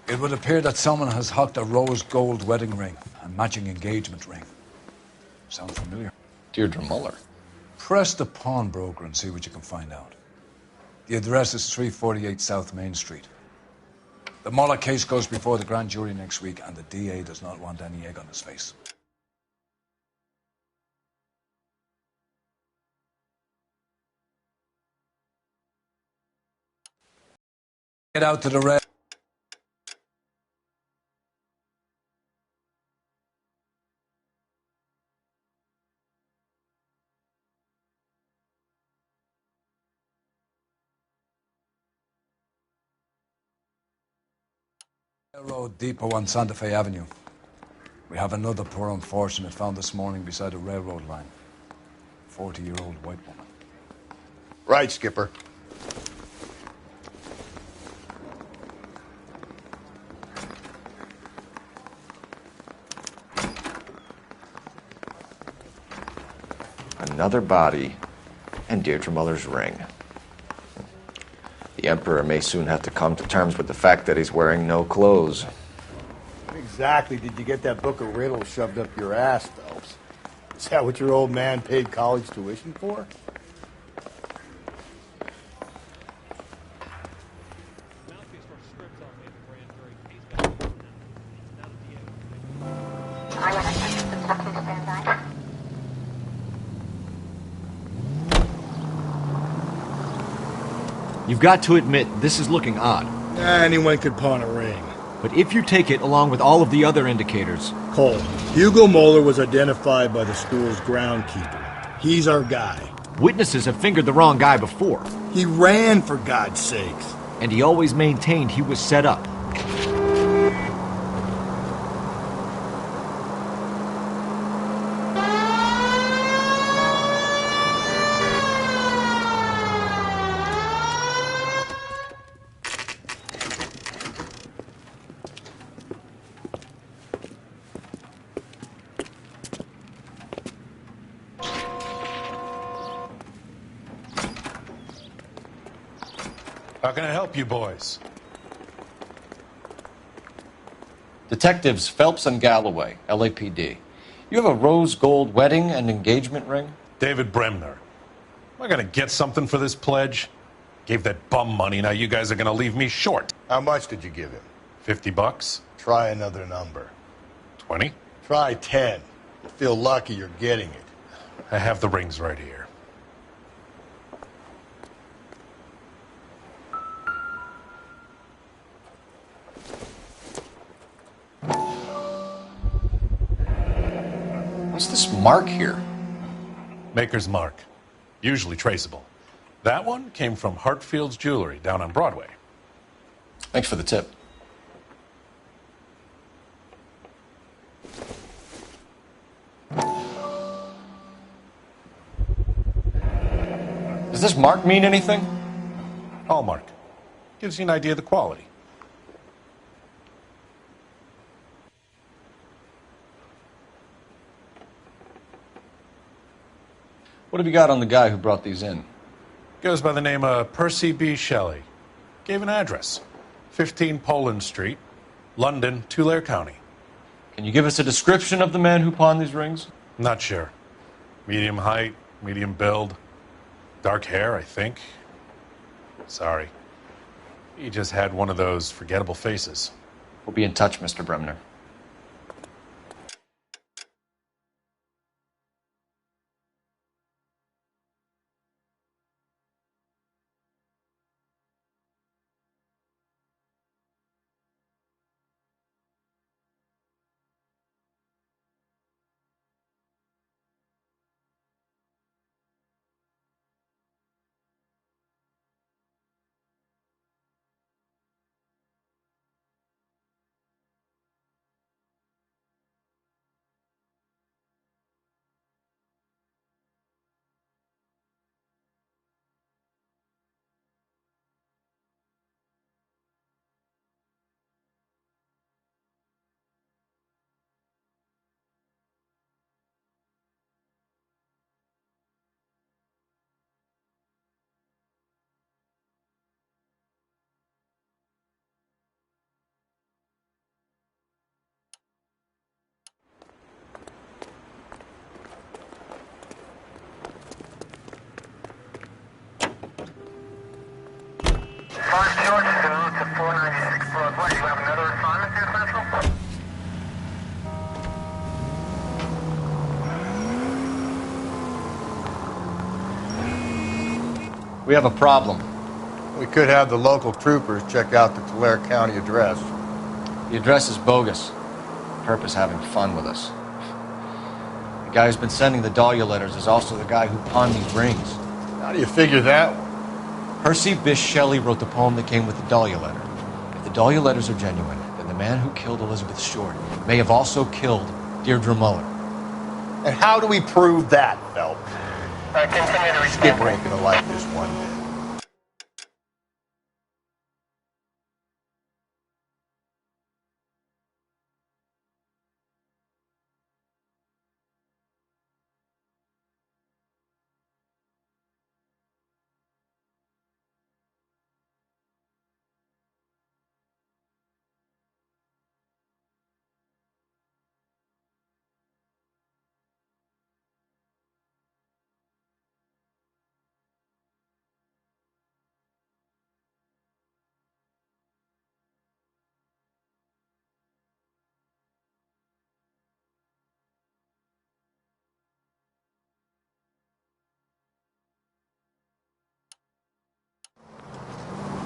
It would appear that someone has hocked a rose gold wedding ring and matching engagement ring. Sound familiar? Deirdre Muller. Press the pawnbroker and see what you can find out. The address is 348 South Main Street. The Muller case goes before the grand jury next week, and the DA does not want any egg on his face. Get out to the red. Railroad depot on Santa Fe Avenue. We have another poor unfortunate found this morning beside a railroad line. 40-year-old white woman. Right, Skipper. Another body and Deirdre Muller's ring. The Emperor may soon have to come to terms with the fact that he's wearing no clothes. Exactly did you get that book of riddles shoved up your ass, Phelps? Is that what your old man paid college tuition for? You've got to admit, this is looking odd. Anyone could pawn a ring. But if you take it along with all of the other indicators... Cole, Hugo Moeller was identified by the school's groundkeeper. He's our guy. Witnesses have fingered the wrong guy before. He ran, for God's sakes. And he always maintained he was set up. How can I help you boys? Detectives Phelps and Galloway, LAPD. You have a rose gold wedding and engagement ring? David Bremner. Am I going to get something for this pledge? Gave that bum money, now you guys are going to leave me short. How much did you give him? $50? Try another number. 20? Try 10. You feel lucky you're getting it. I have the rings right here. What's this mark here? Maker's mark. Usually traceable. That one came from Hartfield's Jewelry down on Broadway. Thanks for the tip. Does this mark mean anything? Hallmark. Gives you an idea of the quality. What have you got on the guy who brought these in? Goes by the name of Percy B. Shelley. Gave an address. 15 Poland Street, London, Tulare County. Can you give us a description of the man who pawned these rings? Not sure. Medium height, medium build. Dark hair, I think. Sorry. He just had one of those forgettable faces. We'll be in touch, Mr. Bremner. 5 George is en route to 496 Broadway. You have another assignment here, Central? We have a problem. We could have the local troopers check out the Tulare County address. The address is bogus. Herp is having fun with us. The guy who's been sending the Dahlia letters is also the guy who pawned these rings. How do you figure that one? Percy Bysshe Shelley wrote the poem that came with the Dahlia letter. If the Dahlia letters are genuine, then the man who killed Elizabeth Short may have also killed Deirdre Muller. And how do we prove that, Phelps? Continue to respond. Skipper ain't gonna like this one bit.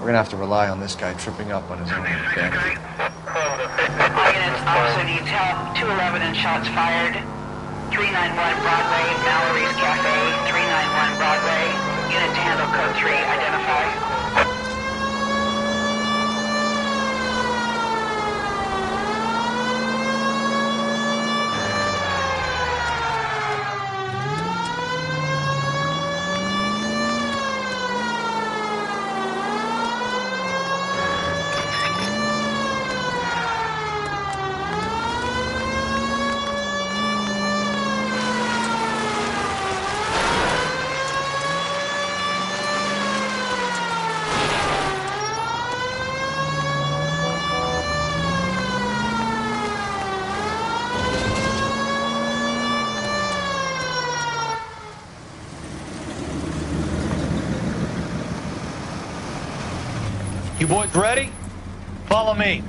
We're gonna have to rely on this guy tripping up on his own insanity. All units, officer detail, 211 and shots fired. 391 Broadway, Mallory's Cafe, 391 Broadway. Unit to handle code 3, identify. You boys ready? Follow me.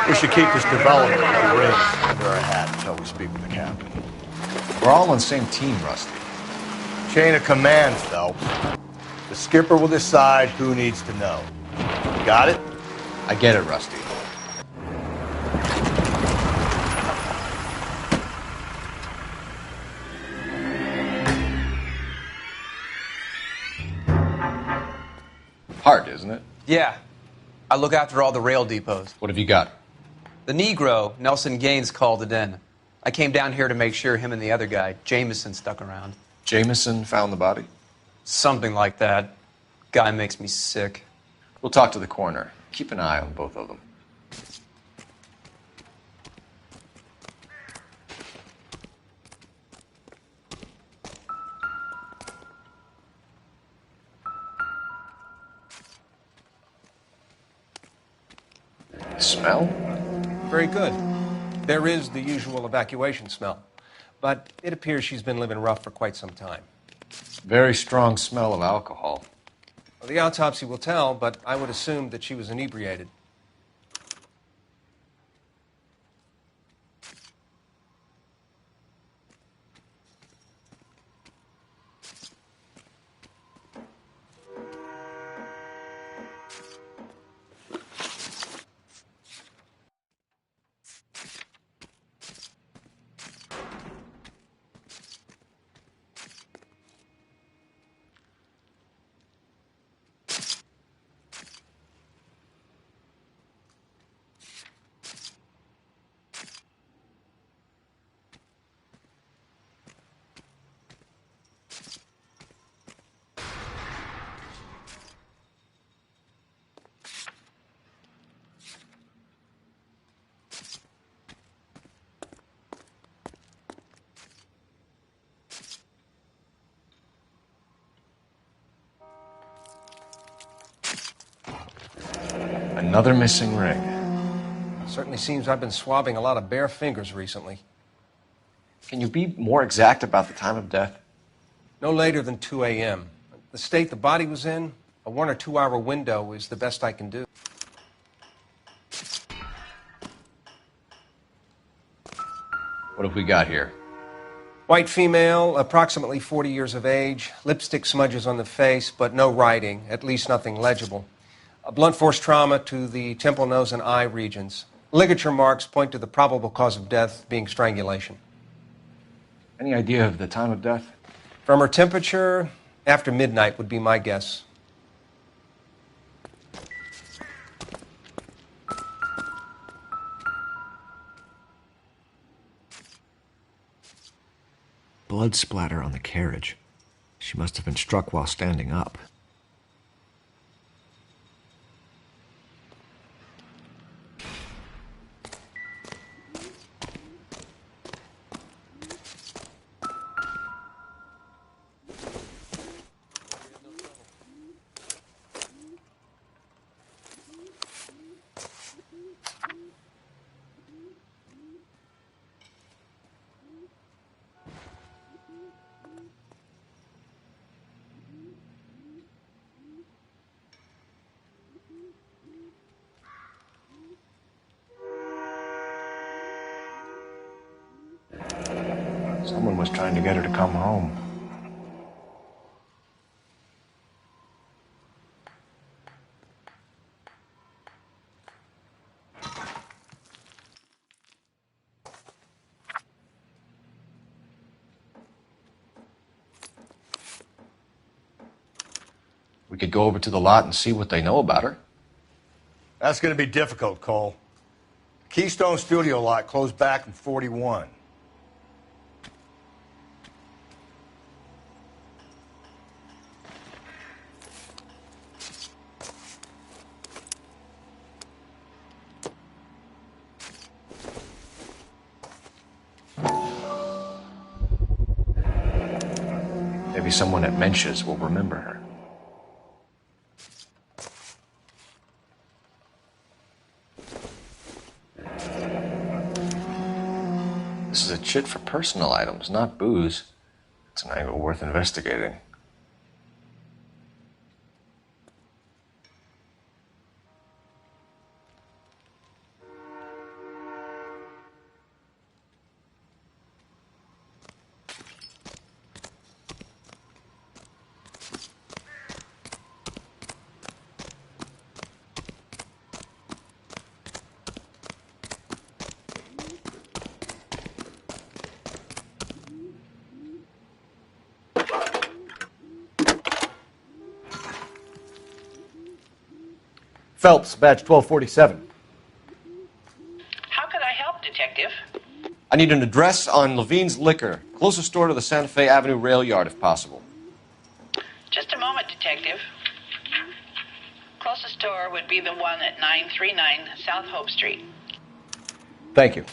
We should keep this development of the rings under our hat until we speak with the captain. We're all on the same team, Rusty. Chain of command, Phelps. The skipper will decide who needs to know. Got it? I get it, Rusty. Hard, isn't it? Yeah. I look after all the rail depots. What have you got? The Negro, Nelson Gaines, called it in. I came down here to make sure him and the other guy, Jameson, stuck around. Jameson found the body? Something like that. Guy makes me sick. We'll talk to the coroner. Keep an eye on both of them. Smell? Very good. There is the usual evacuation smell, but it appears she's been living rough for quite some time. Very strong smell of alcohol. Well, the autopsy will tell, but I would assume that she was inebriated. Another missing ring. Certainly seems I've been swabbing a lot of bare fingers recently. Can you be more exact about the time of death? No later than 2 a.m. the state the body was in, a 1 or 2 hour window is the best I can do. What have we got here? White female, approximately 40 years of age, lipstick smudges on the face, but no writing, at least nothing legible. A blunt force trauma to the temple, nose, and eye regions. Ligature marks point to the probable cause of death being strangulation. Any idea of the time of death? From her temperature, after midnight would be my guess. Blood splatter on the carriage. She must have been struck while standing up. Someone was trying to get her to come home. We could go over to the lot and see what they know about her. That's going to be difficult, Cole. Keystone Studio lot closed back in 41. Maybe someone at Mensch's will remember her. This is a chit for personal items, not booze. It's an angle worth investigating. Phelps, badge 1247. How can I help, Detective? I need an address on Levine's Liquor. Closest store to the Santa Fe Avenue rail yard, if possible. Just a moment, Detective. Closest store would be the one at 939 South Hope Street. Thank you.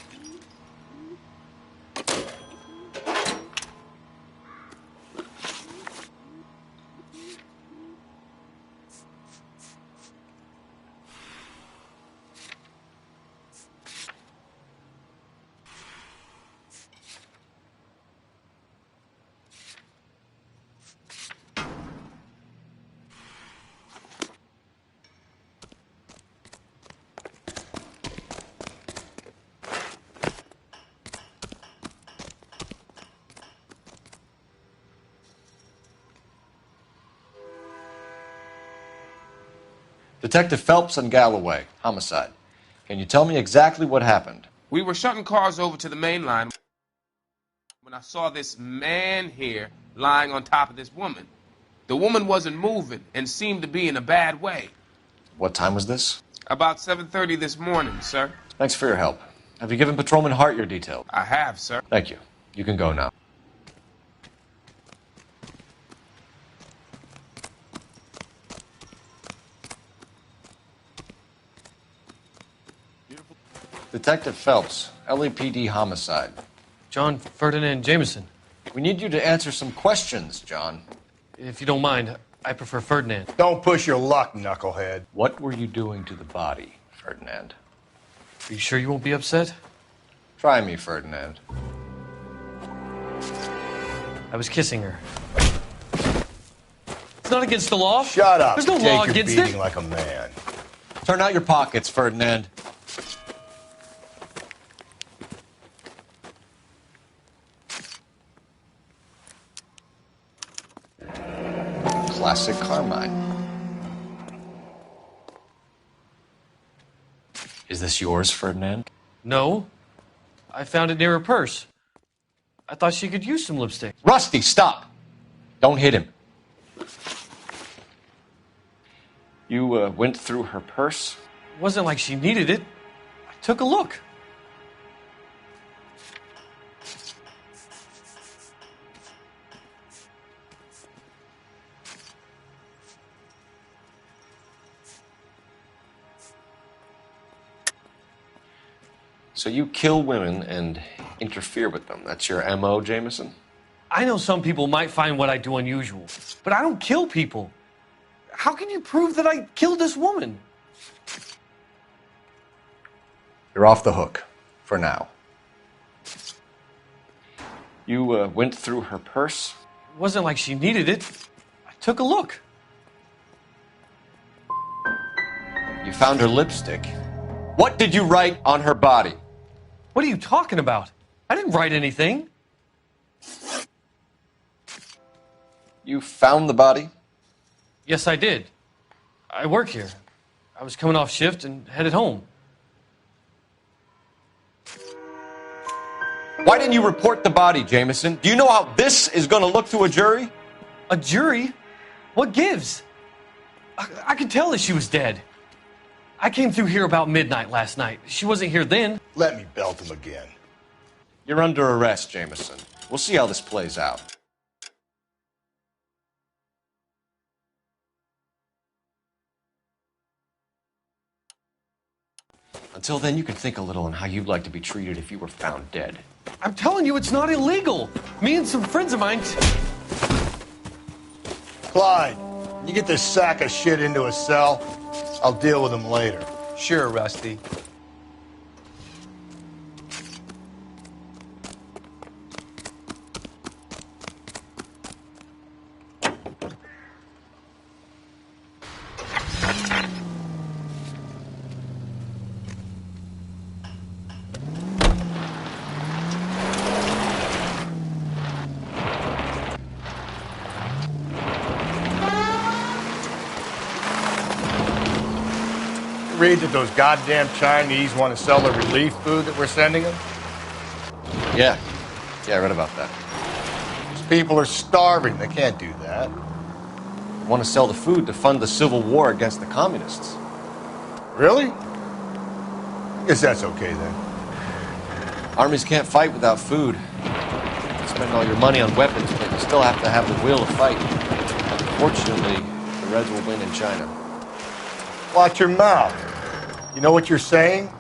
Detective Phelps and Galloway, homicide. Can you tell me exactly what happened? We were shutting cars over to the main line when I saw this man here lying on top of this woman. The woman wasn't moving and seemed to be in a bad way. What time was this? About 7:30 this morning, sir. Thanks for your help. Have you given Patrolman Hart your details? I have, sir. Thank you. You can go now. Detective Phelps, LAPD homicide. John Ferdinand Jameson. We need you to answer some questions, John. If you don't mind, I prefer Ferdinand. Don't push your luck, knucklehead. What were you doing to the body, Ferdinand? Are you sure you won't be upset? Try me, Ferdinand. I was kissing her. It's not against the law. Shut up. There's no Take law your against beating it. like a man. Turn out your pockets, Ferdinand. Classic Carmine. Is this yours, Ferdinand? No. I found it near her purse. I thought she could use some lipstick. Rusty, stop! Don't hit him. You went through her purse? It wasn't like she needed it. I took a look. So you kill women and interfere with them. That's your M.O., Jameson? I know some people might find what I do unusual, but I don't kill people. How can you prove that I killed this woman? You're off the hook. For now. You went through her purse? It wasn't like she needed it. I took a look. You found her lipstick. What did you write on her body? What are you talking about? I didn't write anything. You found the body? Yes, I did. I work here. I was coming off shift and headed home. Why didn't you report the body, Jameson? Do you know how this is going to look to a jury? A jury? What gives? I could tell that she was dead. I came through here about midnight last night. She wasn't here then. Let me belt him again. You're under arrest, Jameson. We'll see how this plays out. Until then, you can think a little on how you'd like to be treated if you were found dead. I'm telling you, it's not illegal. Me and some friends of mine... Clyde, you get this sack of shit into a cell. I'll deal with him later. Sure, Rusty. Read that those goddamn Chinese want to sell the relief food that we're sending them? Yeah, I read about that. These people are starving. They can't do that. They want to sell the food to fund the civil war against the communists. Really? Guess that's okay then. Armies can't fight without food. You spend all your money on weapons, but you still have to have the will to fight. Fortunately, the Reds will win in China. Watch your mouth. You know what you're saying?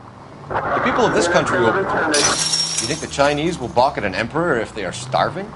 The people of this country will... You think the Chinese will balk at an emperor if they are starving?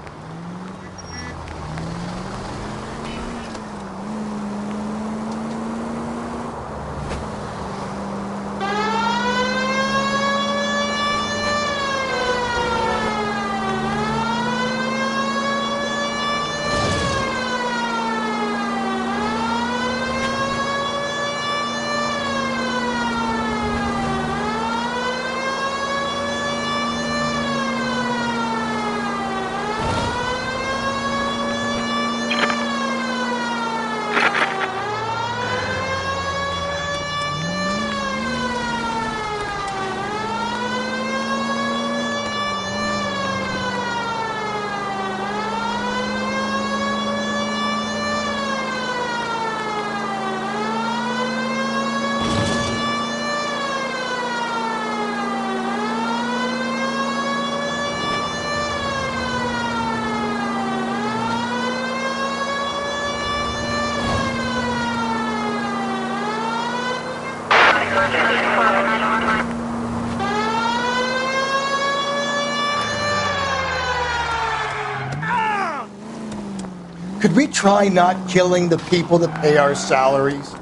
Could we try not killing the people that pay our salaries?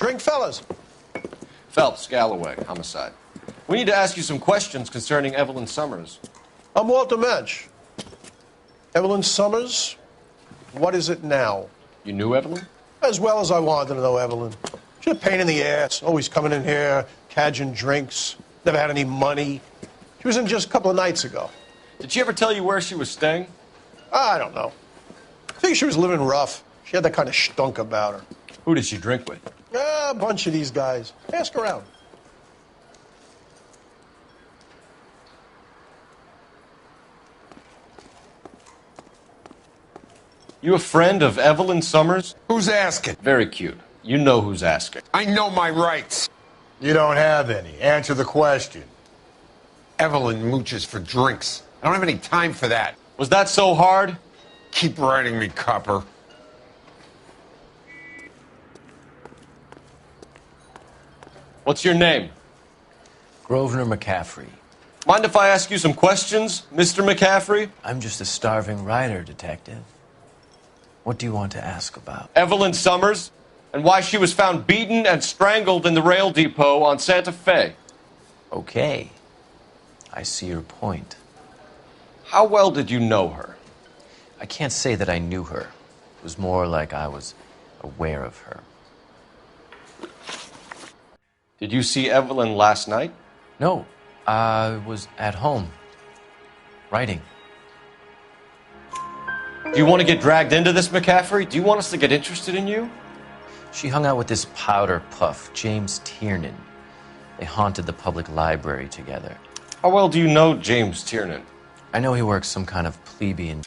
Drink, fellas. Phelps, Galloway, homicide. We need to ask you some questions concerning Evelyn Summers. I'm Walter Mensch. Evelyn Summers, what is it now? You knew Evelyn? As well as I wanted to know Evelyn. She's a pain in the ass, always coming in here, cadging drinks, never had any money. She was in just a couple of nights ago. Did she ever tell you where she was staying? I don't know. I think she was living rough. She had that kind of stunk about her. Who did she drink with? A bunch of these guys. Ask around. You a friend of Evelyn Summers? Who's asking? Very cute. You know who's asking. I know my rights. You don't have any. Answer the question. Evelyn mooches for drinks. I don't have any time for that. Was that so hard? Keep writing me, copper. What's your name? Grosvenor McCaffrey. Mind if I ask you some questions, Mr. McCaffrey? I'm just a starving writer, Detective. What do you want to ask about? Evelyn Summers, and why she was found beaten and strangled in the rail depot on Santa Fe. Okay. I see your point. How well did you know her? I can't say that I knew her. It was more like I was aware of her. Did you see Evelyn last night? No. I was at home. Writing. Do you want to get dragged into this, McCaffrey? Do you want us to get interested in you? She hung out with this powder puff, James Tiernan. They haunted the public library together. How well do you know James Tiernan? I know he works some kind of plebeian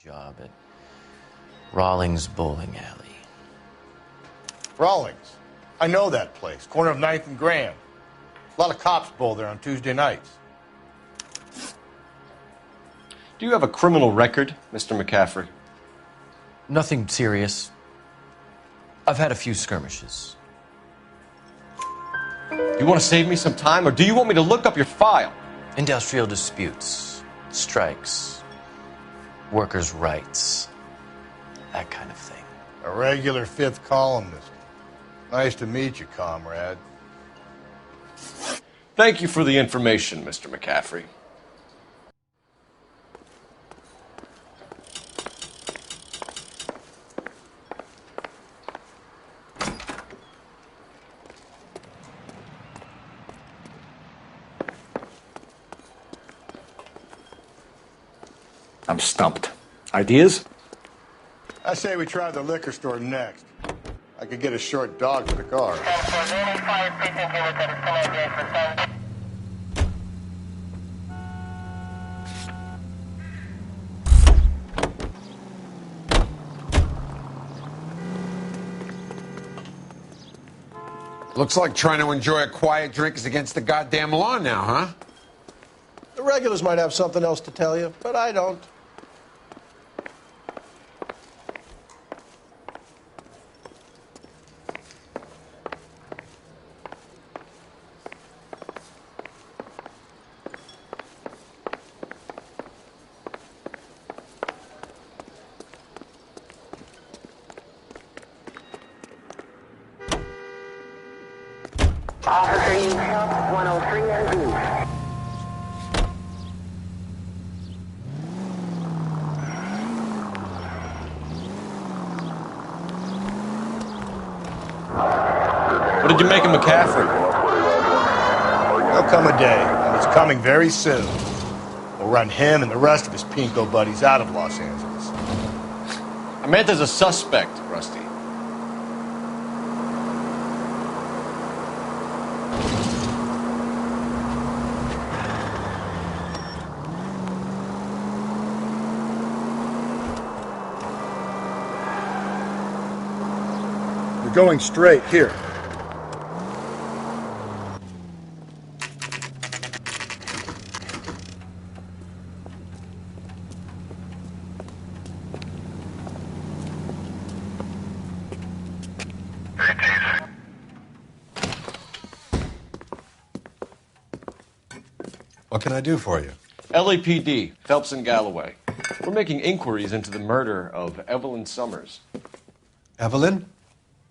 job at Rawlings Bowling Alley. Rawlings. I know that place. Corner of 9th and Graham. A lot of cops bowl there on Tuesday nights. Do you have a criminal record, Mr. McCaffrey? Nothing serious. I've had a few skirmishes. Do you want to save me some time, or do you want me to look up your file? Industrial disputes, strikes, workers' rights, that kind of thing. A regular fifth columnist. Nice to meet you, comrade. Thank you for the information, Mr. McCaffrey. I'm stumped. Ideas? I say we try the liquor store next. I could get a short dog for the car. Looks like trying to enjoy a quiet drink is against the goddamn law now, huh? The regulars might have something else to tell you, but I don't. Officer, you help 103 and B. What did you make of McCaffrey? There'll come a day, and it's coming very soon. We'll run him and the rest of his pinko buddies out of Los Angeles. I meant as a suspect, Rusty. You're going straight. Here. What can I do for you? LAPD, Phelps and Galloway. We're making inquiries into the murder of Evelyn Summers. Evelyn?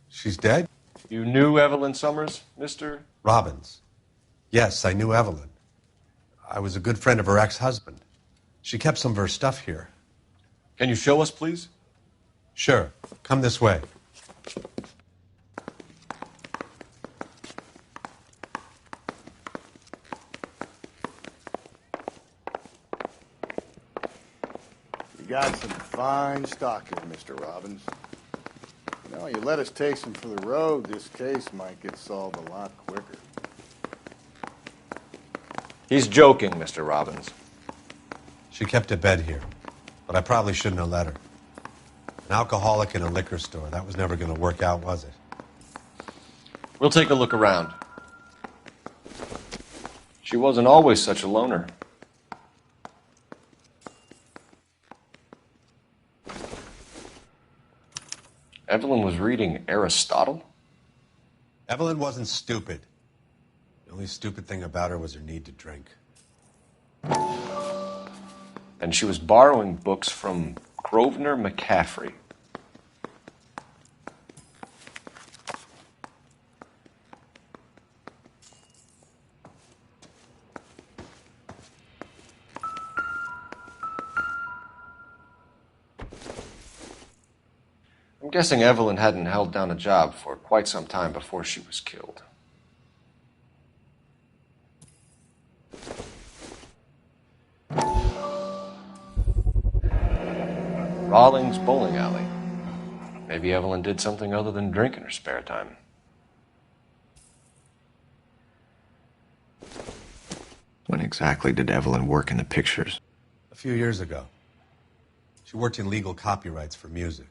She's dead? You knew Evelyn Summers, Mr. Robbins. Yes, I knew Evelyn. I was a good friend of her ex-husband. She kept some of her stuff here. Can you show us, please? Sure. Come this way. You got some fine stock here, Mr. Robbins. You know, you let us take some for the road, this case might get solved a lot quicker. He's joking, Mr. Robbins. She kept a bed here, but I probably shouldn't have let her. An alcoholic in a liquor store, that was never going to work out, was it? We'll take a look around. She wasn't always such a loner. Evelyn was reading Aristotle? Evelyn wasn't stupid. The only stupid thing about her was her need to drink. And she was borrowing books from Grosvenor McCaffrey. I'm guessing Evelyn hadn't held down a job for quite some time before she was killed. Rawlings Bowling Alley. Maybe Evelyn did something other than drink in her spare time. When exactly did Evelyn work in the pictures? A few years ago. She worked in legal copyrights for music.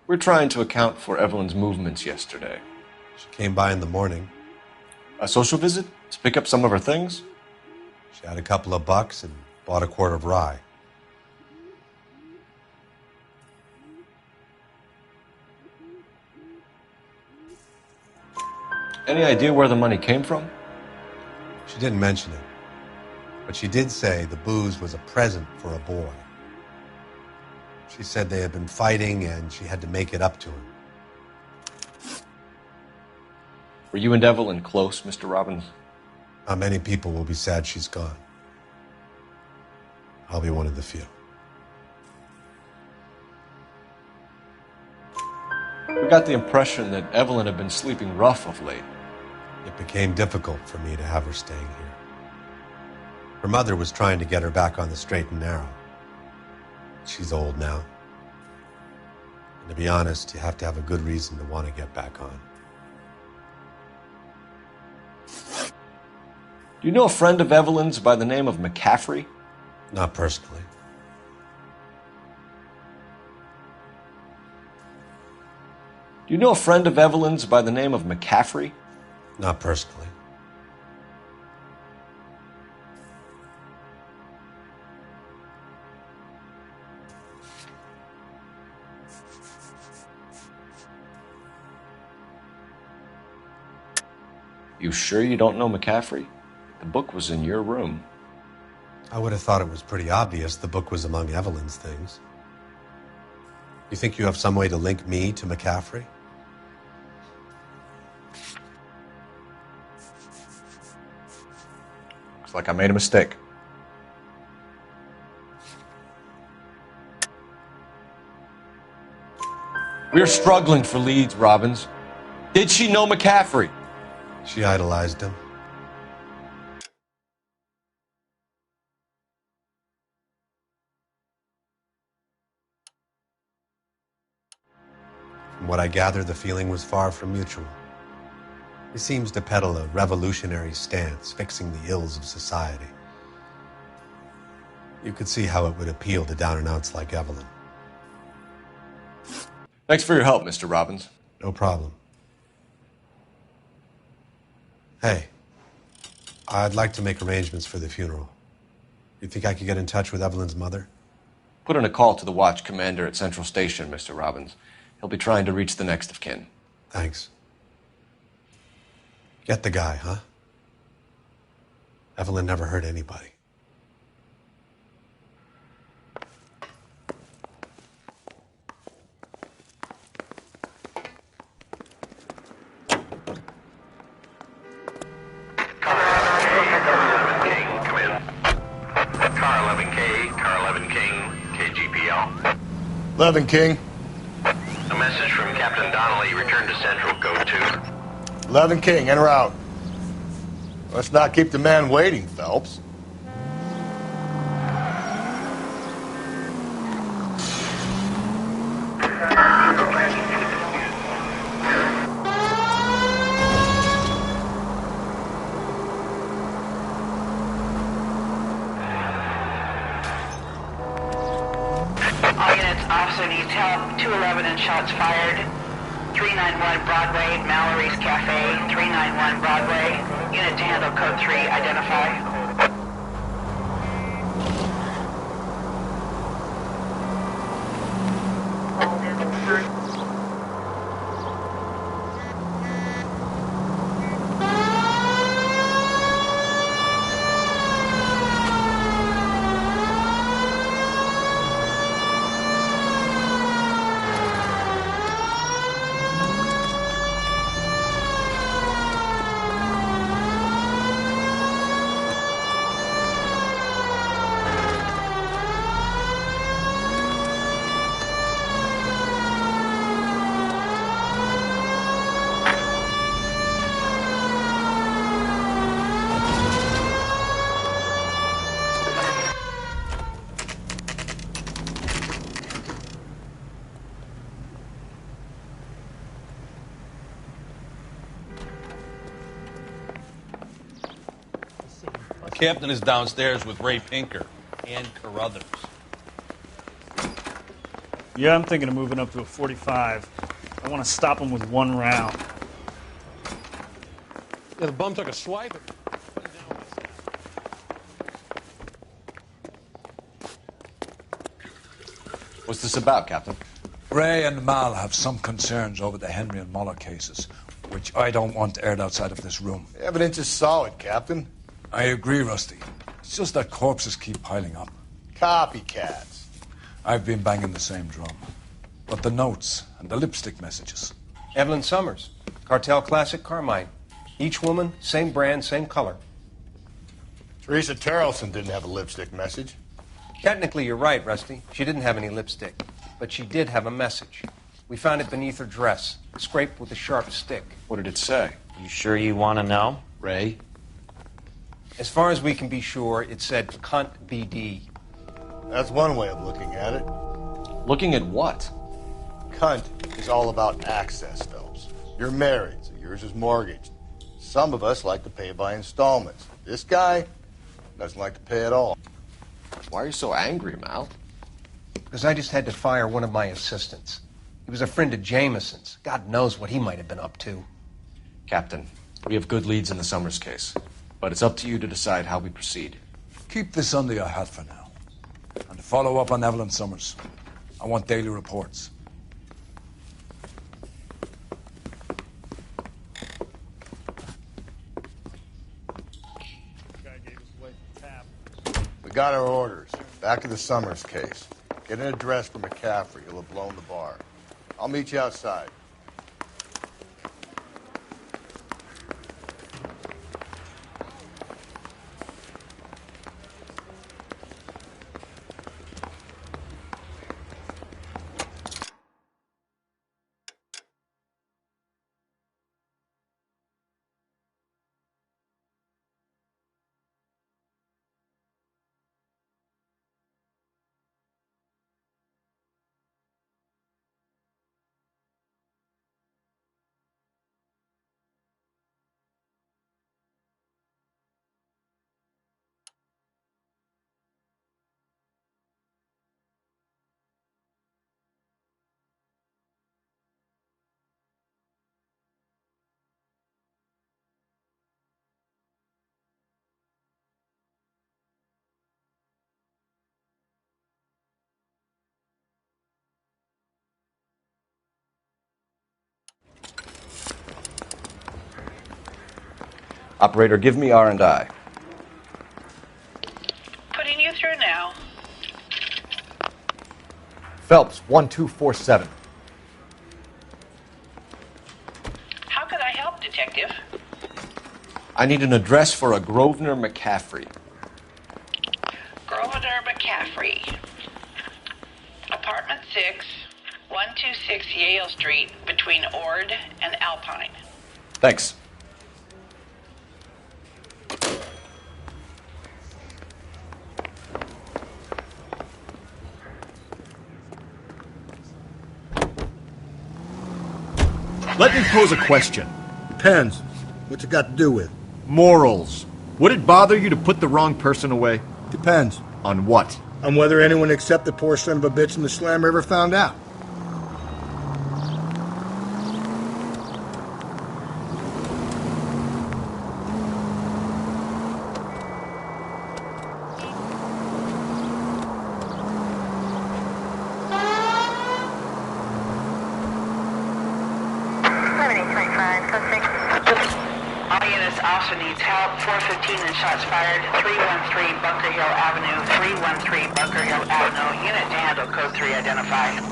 We're trying to account for Evelyn's movements yesterday. She came by in the morning. A social visit? To pick up some of her things? She had a couple of bucks and bought a quart of rye. Any idea where the money came from? She didn't mention it, but she did say the booze was a present for a boy. She said they had been fighting and she had to make it up to him. Were you and Evelyn close, Mr. Robbins? Not many people will be sad she's gone. I'll be one of the few. We got the impression that Evelyn had been sleeping rough of late. It became difficult for me to have her staying here. Her mother was trying to get her back on the straight and narrow. She's old now. And to be honest, you have to have a good reason to want to get back on. Do you know a friend of Evelyn's by the name of McCaffrey? Not personally. Do Do you know a friend of Evelyn's by the name of McCaffrey? Not personally. You sure you don't know McCaffrey? The book was in your room. I would have thought it was pretty obvious the book was among Evelyn's things. You think you have some way to link me to McCaffrey? Looks like I made a mistake. We're struggling for leads, Robbins. Did she know McCaffrey? She idolized him. From what I gather, the feeling was far from mutual. He seems to peddle a revolutionary stance, fixing the ills of society. You could see how it would appeal to down-and-outs like Evelyn. Thanks for your help, Mr. Robbins. No problem. Hey, I'd like to make arrangements for the funeral. You think I could get in touch with Evelyn's mother? Put in a call to the watch commander at Central Station, Mr. Robbins. He'll be trying to reach the next of kin. Thanks. Get the guy, huh? Evelyn never hurt anybody. Car 11K, Car 11 King, KGPL. 11 King. A message from Captain Donnelly. Return to Central, Code 2. 11 King, en route. Let's not keep the man waiting, Phelps. All units, officer needs help. 211 and shots fired. 391 Broadway, Mallory's Cafe. 391 Broadway. Unit to handle code 3, identify. The captain is downstairs with Ray Pinker and Carruthers. Yeah, I'm thinking of moving up to a 45. I want to stop him with one round. Yeah, the bum took a swipe. What's this about, Captain? Ray and Mal have some concerns over the Henry and Muller cases, which I don't want aired outside of this room. The evidence is solid, Captain. I agree, Rusty. It's just that corpses keep piling up. Copycats. I've been banging the same drum. But the notes and the lipstick messages. Evelyn Summers, Cartel Classic Carmine. Each woman, same brand, same color. Teresa Terrelson didn't have a lipstick message. Technically, you're right, Rusty. She didn't have any lipstick. But she did have a message. We found it beneath her dress, scraped with a sharp stick. What did it say? You sure you want to know? Ray? As far as we can be sure, it said cunt BD. That's one way of looking at it. Looking at what? Cunt is all about access, Phelps. You're married, so yours is mortgaged. Some of us like to pay by installments. This guy doesn't like to pay at all. Why are you so angry, Mal? Because I just had to fire one of my assistants. He was a friend of Jameson's. God knows what he might have been up to. Captain, we have good leads in the Summers case, but it's up to you to decide how we proceed. Keep this under your hat for now. And to follow up on Evelyn Summers, I want daily reports. We got our orders. Back to the Summers case. Get an address for McCaffrey. He'll have blown the bar. I'll meet you outside. Operator, give me R&I. Putting you through now. Phelps, 1247. How could I help, Detective? I need an address for a Grosvenor McCaffrey. Grosvenor McCaffrey. Apartment 6, 126 Yale Street, between Ord and Alpine. Thanks. Let me pose a question. Depends. What's it got to do with? Morals. Would it bother you to put the wrong person away? Depends. On what? On whether anyone except the poor son of a bitch in the slammer ever found out. All units, officer needs help. 415 and shots fired. 313 Bunker Hill Avenue. 313 Bunker Hill Avenue. Unit to handle code 3 identified.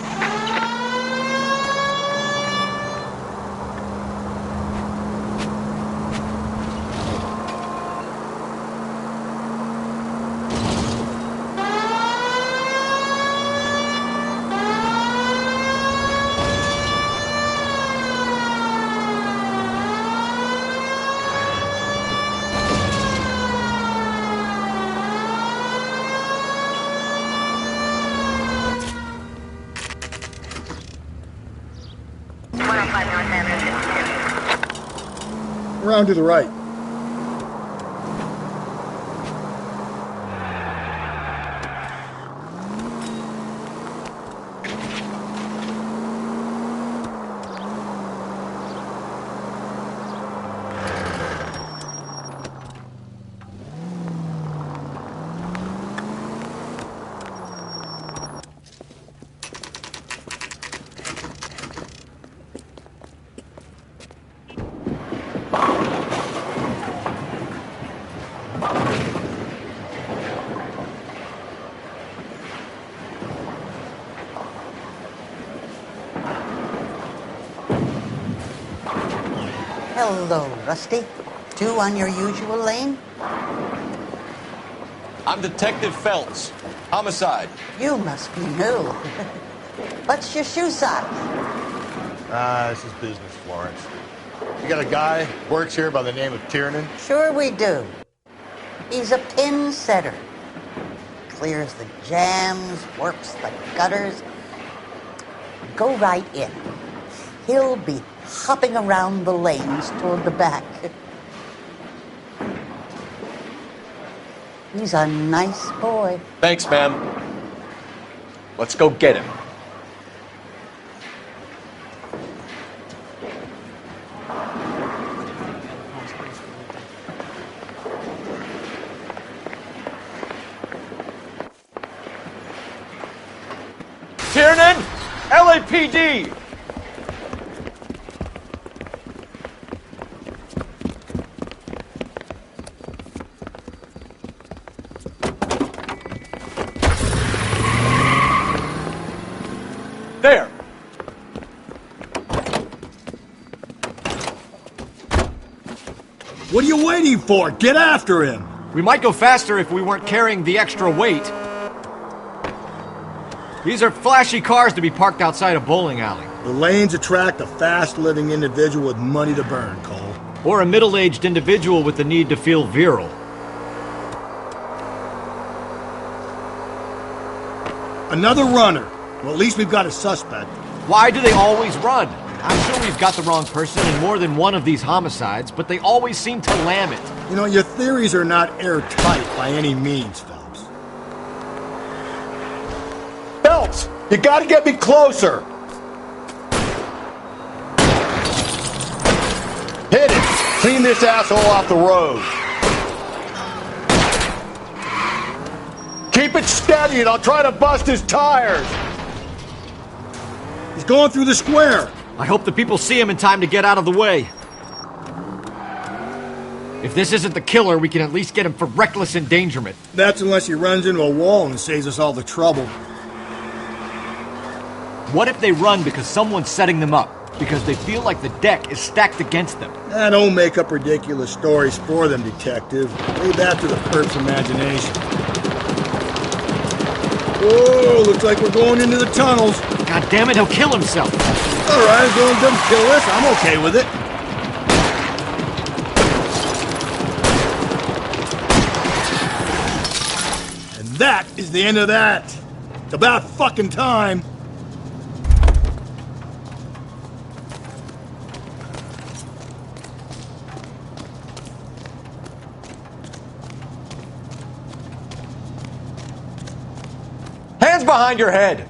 Around to the right. Hello, Rusty. 2 on your usual lane? I'm Detective Phelps. Homicide. You must be new. What's your shoe size? This is business, Florence. You got a guy who works here by the name of Tiernan? Sure we do. He's a pin setter. Clears the jams, works the gutters. Go right in. He'll be hopping around the lanes toward the back. He's a nice boy. Thanks, ma'am. Let's go get him. LAPD! There! What are you waiting for? Get after him! We might go faster if we weren't carrying the extra weight. These are flashy cars to be parked outside a bowling alley. The lanes attract a fast-living individual with money to burn, Cole. Or a middle-aged individual with the need to feel virile. Another runner. Well, at least we've got a suspect. Why do they always run? I'm sure we've got the wrong person in more than one of these homicides, but they always seem to lam it. You know, your theories are not airtight by any means, Phelps. Phelps, you gotta get me closer! Hit it! Clean this asshole off the road. Keep it steady and I'll try to bust his tires. He's going through the square. I hope the people see him in time to get out of the way. If this isn't the killer, we can at least get him for reckless endangerment. That's unless he runs into a wall and saves us all the trouble. What if they run because someone's setting them up? Because they feel like the deck is stacked against them? Don't make up ridiculous stories for them, detective. Leave that to the perp's imagination. Whoa, looks like we're going into the tunnels. God damn it, he'll kill himself. All right, as long as he doesn't kill us, I'm okay with it. And that is the end of that. It's about fucking time. Hands behind your head!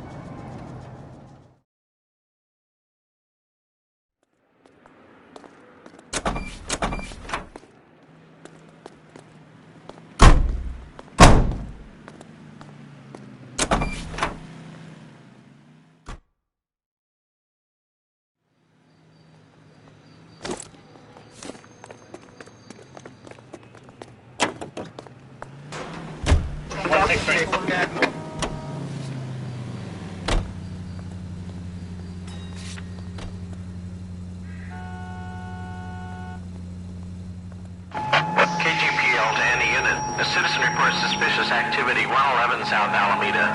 KGPL to any unit. A citizen reports suspicious activity 111 South Alameda.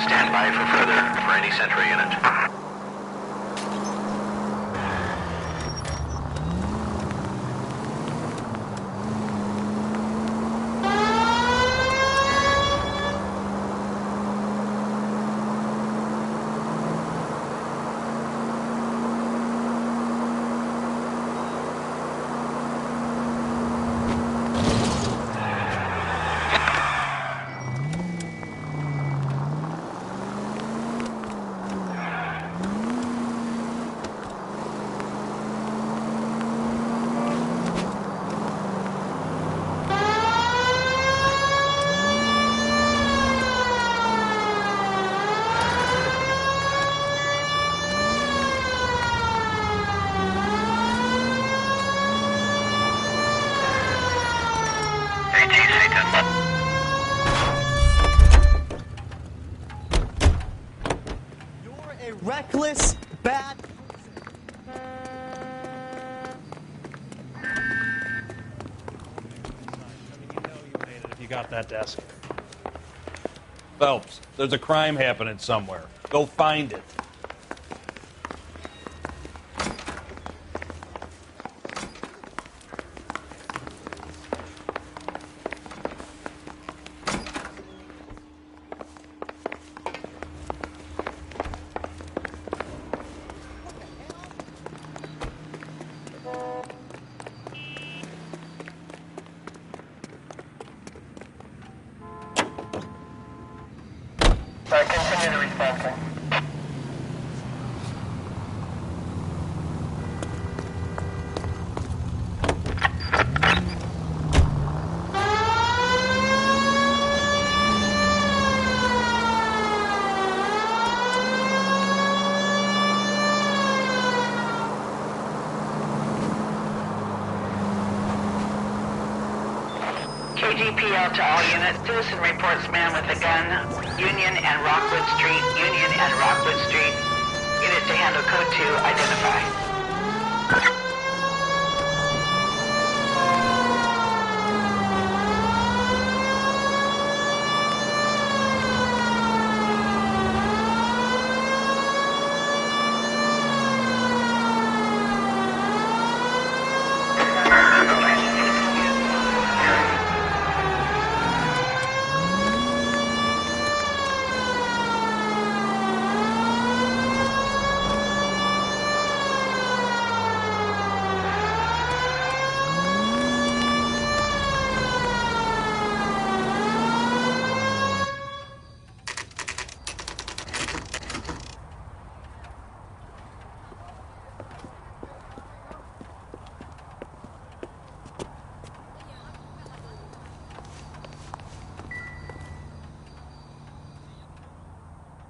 Stand by for any Sentry unit. You're a reckless, bad... You got that desk. Phelps, there's a crime happening somewhere. Go find it. Continue to respond, sir. KGPL to all units. Citizen reports man with a gun. Union and Rockwood Street. Union and Rockwood Street. Unit to handle code 2. Identify.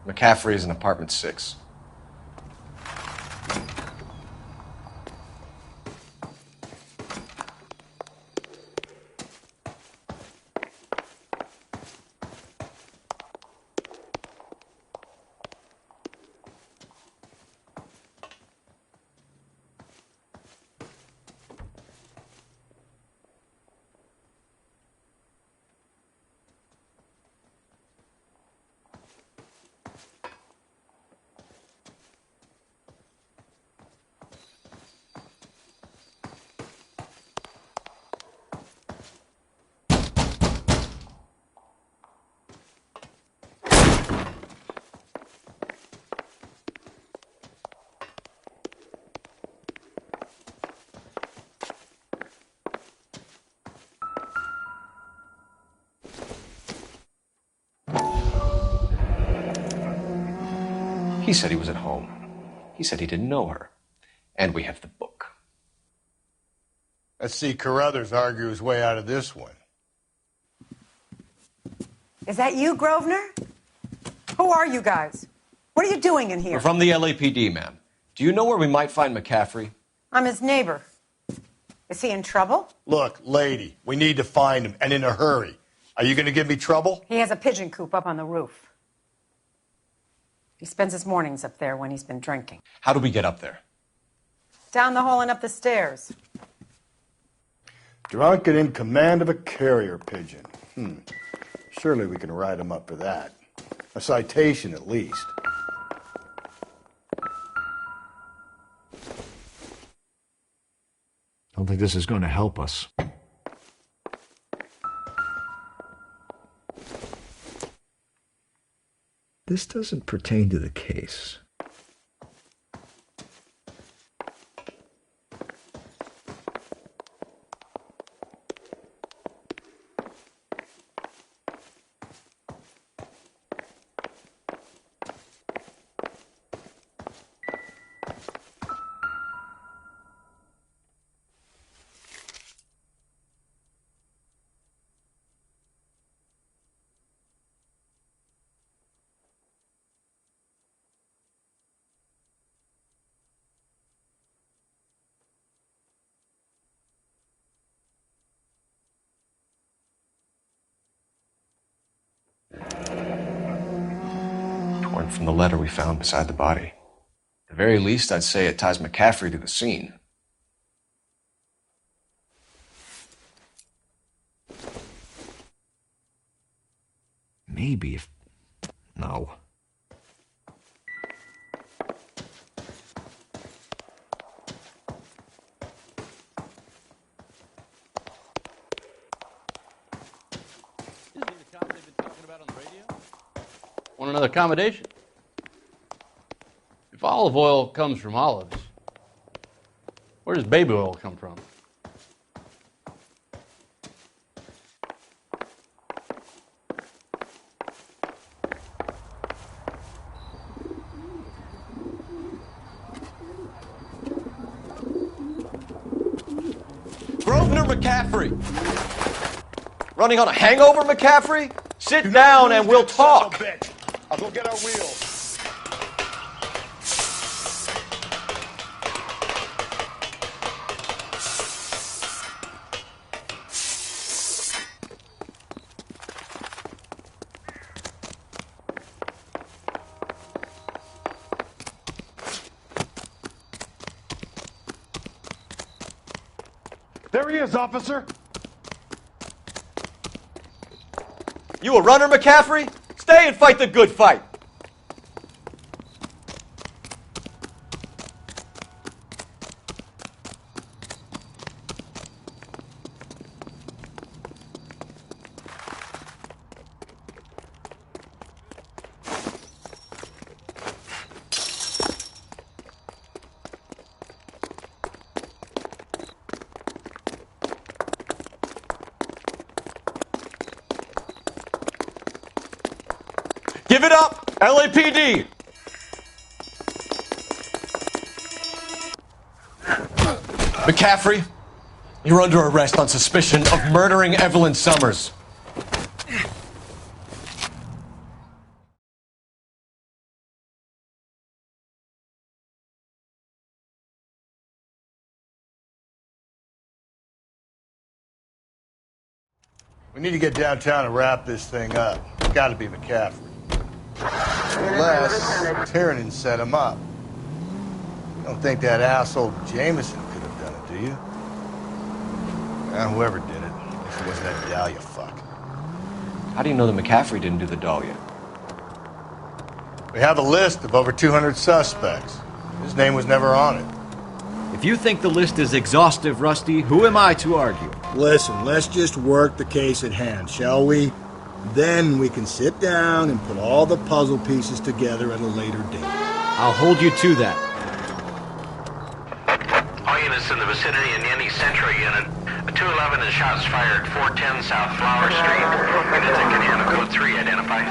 McCaffrey is in apartment 6. He said he was at home. He said he didn't know her. And we have the book. Let's see Carruthers argue his way out of this one. Is that you, Grosvenor? Who are you guys? What are you doing in here? We're from the LAPD, ma'am. Do you know where we might find McCaffrey? I'm his neighbor. Is he in trouble? Look, lady, we need to find him, and in a hurry. Are you going to give me trouble? He has a pigeon coop up on the roof. He spends his mornings up there when he's been drinking. How do we get up there? Down the hall and up the stairs. Drunk and in command of a carrier pigeon. Surely we can write him up for that. A citation, at least. I don't think this is going to help us. This doesn't pertain to the case. Torn from the letter we found beside the body. At the very least, I'd say it ties McCaffrey to the scene. Maybe if... No. Want another accommodation? If olive oil comes from olives, where does baby oil come from? Grosvenor McCaffrey! Running on a hangover, McCaffrey? Sit down and we'll talk. I'll go get our wheels. There he is, officer. You a runner, McCaffrey? Stay and fight the good fight. Give it up, LAPD! McCaffrey, you're under arrest on suspicion of murdering Evelyn Summers. We need to get downtown and wrap this thing up. It's got to be McCaffrey. Unless Tiernan set him up. You don't think that asshole Jameson could have done it, do you? Well, whoever did it. If it wasn't that Dahlia fuck. How do you know that McCaffrey didn't do the Dahlia? We have a list of over 200 suspects. His name was never on it. If you think the list is exhaustive, Rusty, who am I to argue? Listen, let's just work the case at hand, shall we? Then we can sit down and put all the puzzle pieces together at a later date. I'll hold you to that. All units in the vicinity in any Central unit. A 211 and shots fired, 410 South Flower Street. Units in command of Code 3 identified.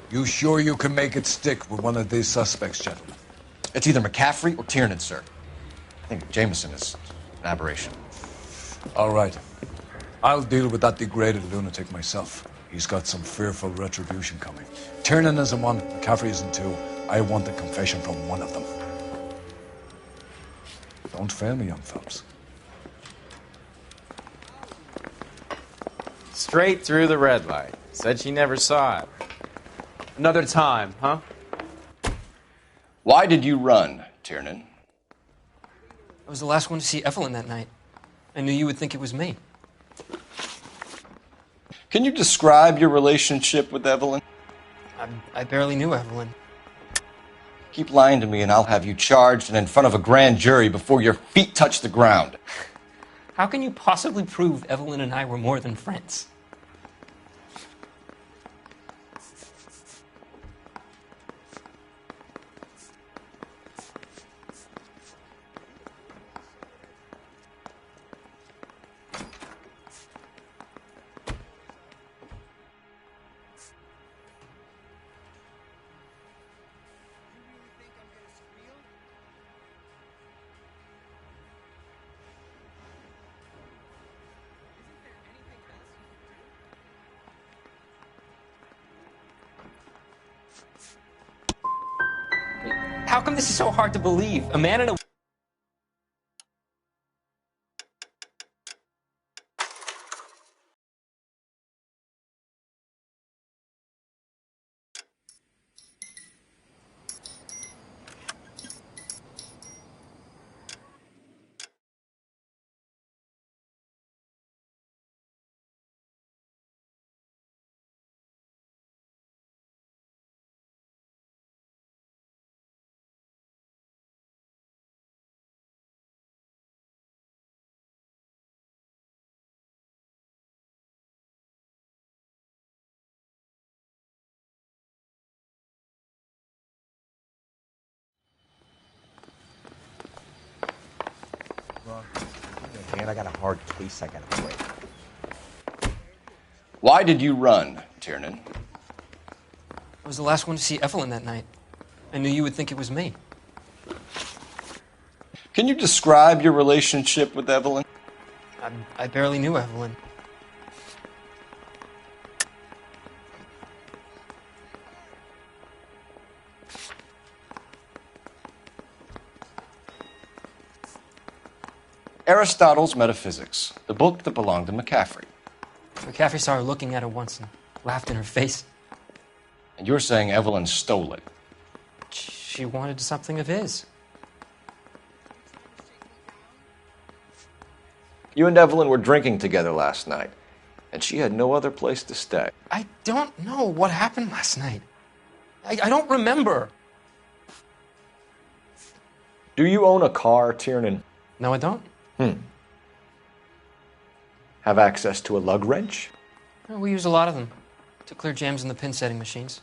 You sure you can make it stick with one of these suspects, gentlemen? It's either McCaffrey or Tiernan, sir. I think Jameson is an aberration. All right. I'll deal with that degraded lunatic myself. He's got some fearful retribution coming. Tiernan isn't one, McCaffrey isn't two. I want a confession from one of them. Don't fail me, young fellas. Straight through the red light. Said she never saw it. Another time, huh? Why did you run, Tiernan? I was the last one to see Evelyn that night. I knew you would think it was me. Can you describe your relationship with Evelyn? I barely knew Evelyn. Keep lying to me and I'll have you charged and in front of a grand jury before your feet touch the ground. How can you possibly prove Evelyn and I were more than friends? How come this is so hard to believe? A man and a... Man, I got a hard case I gotta break. Why did you run, Tiernan? I was the last one to see Evelyn that night. I knew you would think it was me. Can you describe your relationship with Evelyn? I barely knew Evelyn. Aristotle's Metaphysics, the book that belonged to McCaffrey. McCaffrey saw her looking at her once and laughed in her face. And you're saying Evelyn stole it? She wanted something of his. You and Evelyn were drinking together last night, and she had no other place to stay. I don't know what happened last night. I don't remember. Do you own a car, Tiernan? No, I don't. Have access to a lug wrench? Well, we use a lot of them to clear jams in the pin setting machines.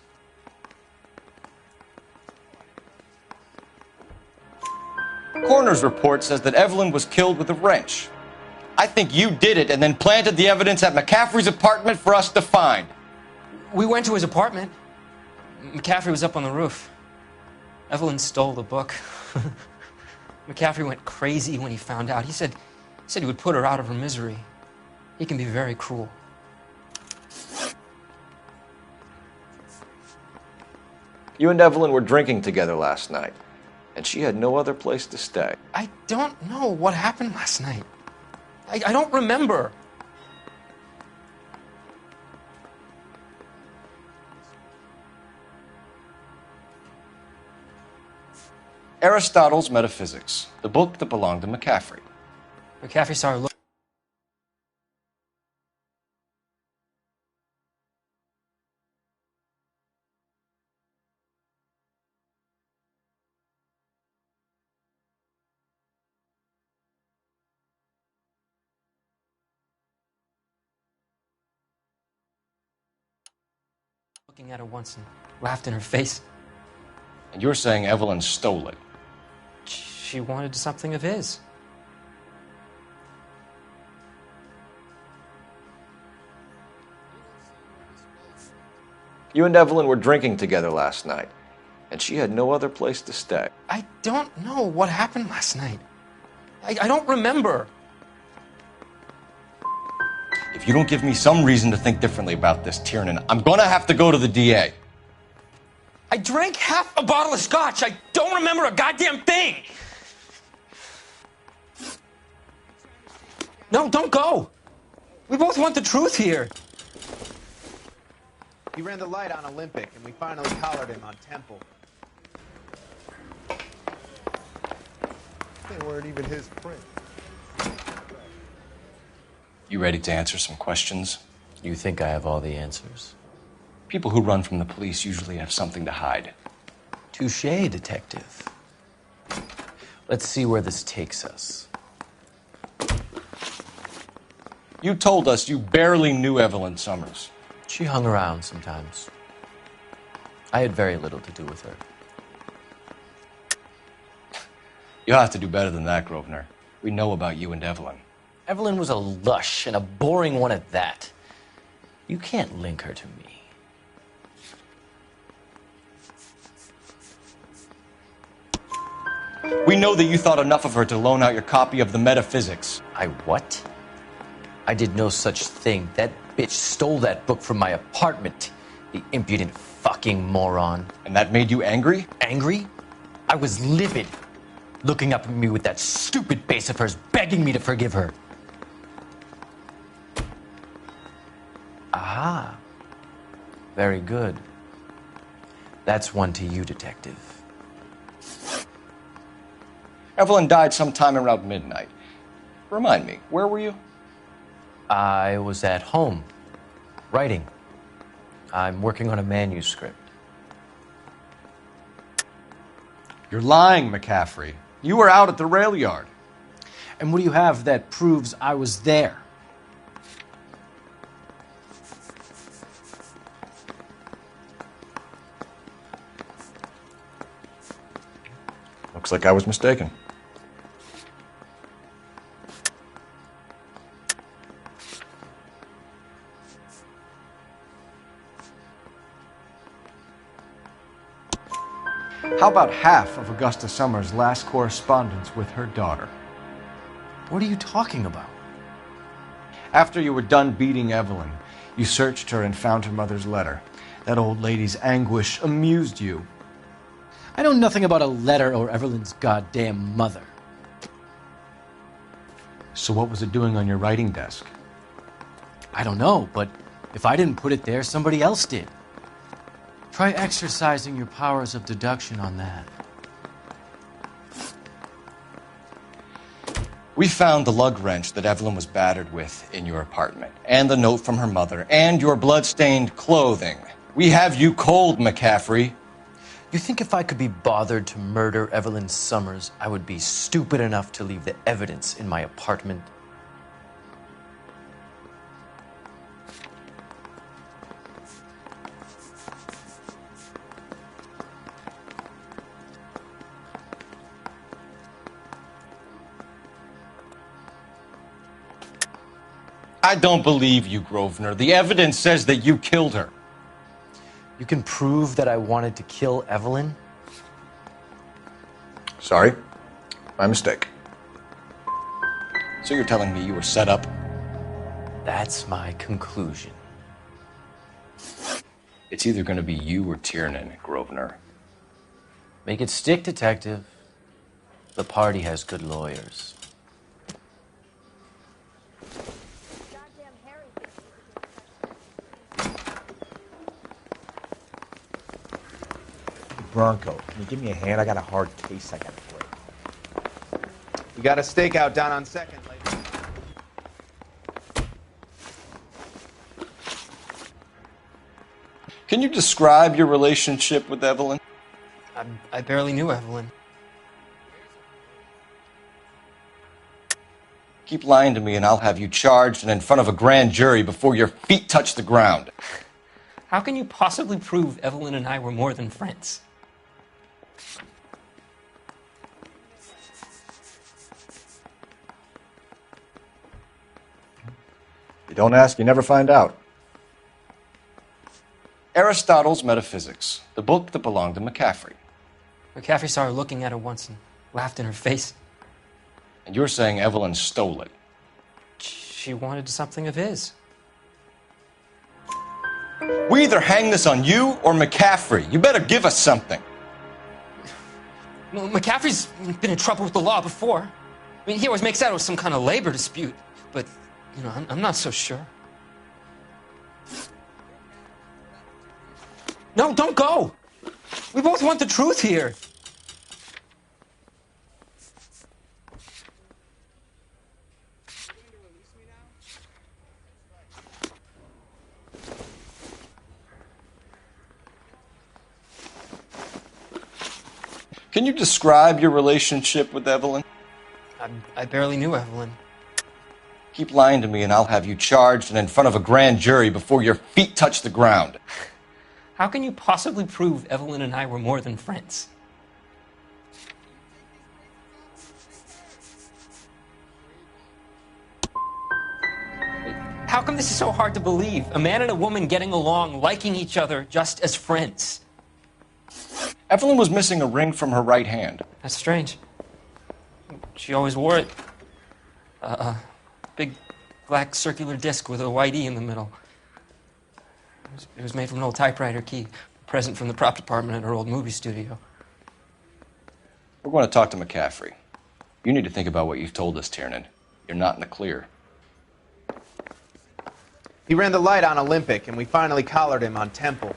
Coroner's report says that Evelyn was killed with a wrench. I think you did it and then planted the evidence at McCaffrey's apartment for us to find. We went to his apartment. McCaffrey was up on the roof. Evelyn stole the book. McCaffrey went crazy when he found out. He said he would put her out of her misery. He can be very cruel. You and Evelyn were drinking together last night, and she had no other place to stay. I don't know what happened last night. I don't remember. Aristotle's Metaphysics, the book that belonged to McCaffrey. McCaffrey saw her look. Looking at her once and laughed in her face. And you're saying Evelyn stole it? She wanted something of his. You and Evelyn were drinking together last night, and she had no other place to stay. I don't know what happened last night. I don't remember. If you don't give me some reason to think differently about this, Tiernan, I'm gonna have to go to the DA. I drank half a bottle of scotch. I don't remember a goddamn thing. No, don't go. We both want the truth here. He ran the light on Olympic, and we finally collared him on Temple. They weren't even his print. You ready to answer some questions? You think I have all the answers? People who run from the police usually have something to hide. Touché, detective. Let's see where this takes us. You told us you barely knew Evelyn Summers. She hung around sometimes. I had very little to do with her. You'll have to do better than that, Grosvenor. We know about you and Evelyn. Evelyn was a lush, and a boring one at that. You can't link her to me. We know that you thought enough of her to loan out your copy of the Metaphysics. I what? I did no such thing. That bitch stole that book from my apartment. The impudent fucking moron. And that made you angry? Angry? I was livid. Looking up at me with that stupid face of hers, begging me to forgive her. Aha. Very good. That's one to you, detective. Evelyn died sometime around midnight. Remind me, where were you? I was at home, writing. I'm working on a manuscript. You're lying, McCaffrey. You were out at the rail yard. And what do you have that proves I was there? Looks like I was mistaken. How about half of Augusta Summers' last correspondence with her daughter? What are you talking about? After you were done beating Evelyn, you searched her and found her mother's letter. That old lady's anguish amused you. I know nothing about a letter or Evelyn's goddamn mother. So what was it doing on your writing desk? I don't know, but if I didn't put it there, somebody else did. Try exercising your powers of deduction on that. We found the lug wrench that Evelyn was battered with in your apartment, and the note from her mother, and your blood-stained clothing. We have you cold, McCaffrey. You think if I could be bothered to murder Evelyn Summers, I would be stupid enough to leave the evidence in my apartment? I don't believe you, Grosvenor. The evidence says that you killed her. You can prove that I wanted to kill Evelyn? Sorry. My mistake. So you're telling me you were set up? That's my conclusion. It's either going to be you or Tiernan, Grosvenor. Make it stick, detective. The party has good lawyers. Bronco, can you give me a hand? I got a hard case I gotta play. We got a stakeout down on 2nd, ladies. Can you describe your relationship with Evelyn? I barely knew Evelyn. Keep lying to me and I'll have you charged and in front of a grand jury before your feet touch the ground. How can you possibly prove Evelyn and I were more than friends? You don't ask, you never find out. Aristotle's Metaphysics, the book that belonged to McCaffrey. McCaffrey saw her looking at her once and laughed in her face. And you're saying Evelyn stole it? She wanted something of his. We either hang this on you or McCaffrey. You better give us something. Well, McCaffrey's been in trouble with the law before. I mean, he always makes out it was some kind of labor dispute, but, you know, I'm not so sure. No, don't go! We both want the truth here. Can you describe your relationship with Evelyn? I barely knew Evelyn. Keep lying to me and I'll have you charged and in front of a grand jury before your feet touch the ground. How can you possibly prove Evelyn and I were more than friends? How come this is so hard to believe? A man and a woman getting along, liking each other just as friends. Evelyn was missing a ring from her right hand. That's strange. She always wore it. Big black circular disc with a white E in the middle. It was made from an old typewriter key, a present from the prop department at her old movie studio. We're going to talk to McCaffrey. You need to think about what you've told us, Tiernan. You're not in the clear. He ran the light on Olympic, and we finally collared him on Temple.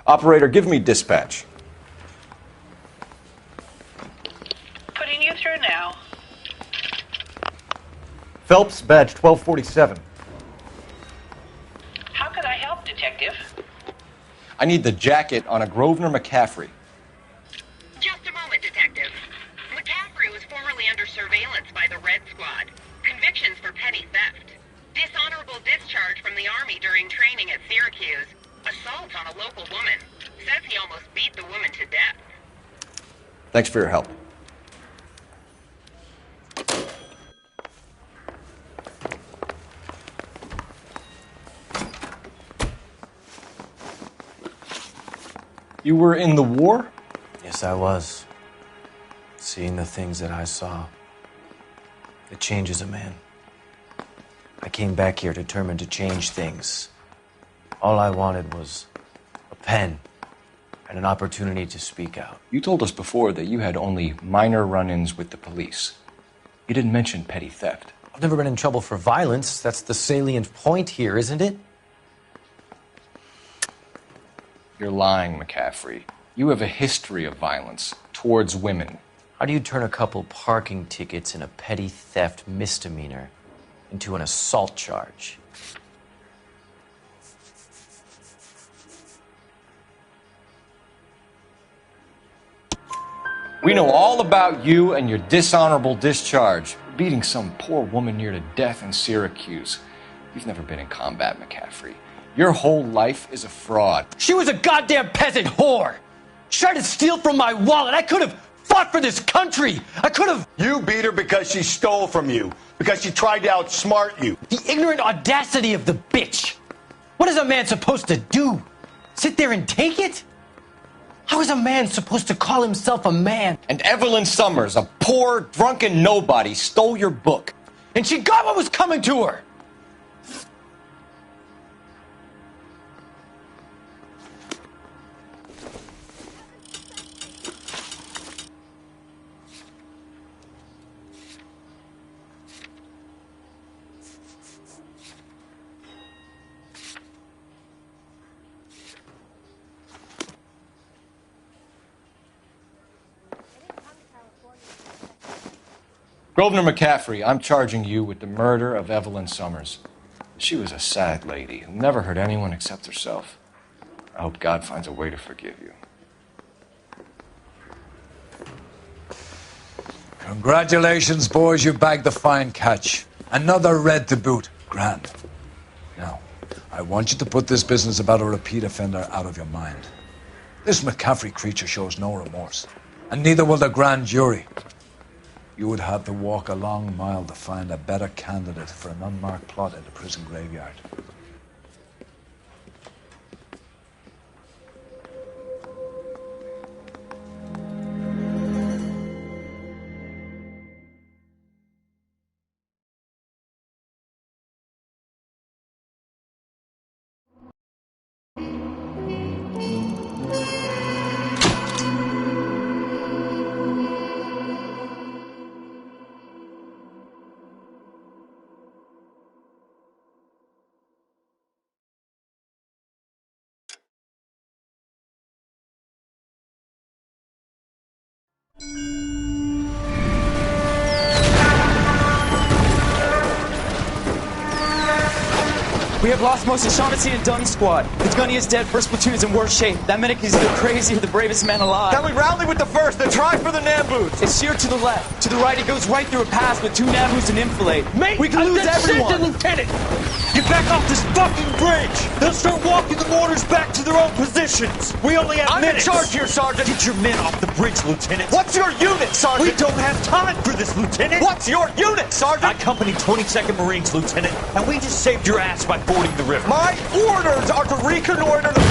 Operator, give me dispatch. Putting you through now. Phelps, badge 1247. How can I help, Detective? I need the jacket on a Grosvenor McCaffrey. Just a moment, Detective. McCaffrey was formerly under surveillance by the Red Squad. Convictions for petty theft. Dishonorable discharge from the Army during training at Syracuse. Assault on a local woman. Says he almost beat the woman to death. Thanks for your help. You were in the war? Yes, I was. Seeing the things that I saw. It changes a man. I came back here determined to change things. All I wanted was a pen and an opportunity to speak out. You told us before that you had only minor run-ins with the police. You didn't mention petty theft. I've never been in trouble for violence. That's the salient point here, isn't it? You're lying, McCaffrey. You have a history of violence towards women. How do you turn a couple parking tickets and a petty theft misdemeanor into an assault charge? We know all about you and your dishonorable discharge. Beating some poor woman near to death in Syracuse. You've never been in combat, McCaffrey. Your whole life is a fraud. She was a goddamn peasant whore. She tried to steal from my wallet. I could have fought for this country. I could have. You beat her because she stole from you. Because she tried to outsmart you. The ignorant audacity of the bitch. What is a man supposed to do? Sit there and take it? How is a man supposed to call himself a man? And Evelyn Summers, a poor, drunken nobody, stole your book. And she got what was coming to her. Grosvenor McCaffrey, I'm charging you with the murder of Evelyn Summers. She was a sad lady who never hurt anyone except herself. I hope God finds a way to forgive you. Congratulations, boys. You bagged the fine catch. Another red to boot. Grand. Now, I want you to put this business about a repeat offender out of your mind. This McCaffrey creature shows no remorse, and neither will the grand jury. You would have to walk a long mile to find a better candidate for an unmarked plot in the prison graveyard. We have lost most of Shaughnessy and Dunn's squad. The gunny is dead. First platoon is in worse shape. That medic is either crazy or the bravest man alive. Can we rally with the first and try for the Nambus? It's here to the left. To the right, it goes right through a pass with 2 Nambus and Infilade. Mate, we can lose everyone. Lieutenant, get back off this fucking bridge. They'll start walking the mortars back to their own positions. We only have minutes. I'm in charge here, Sergeant. Get your men off the bridge, Lieutenant. What's your unit, Sergeant? We don't have time for this, Lieutenant. What's your unit, Sergeant? I company 22nd Marines, Lieutenant, and we just saved your ass by fording the river. My orders are to reconnoiter the...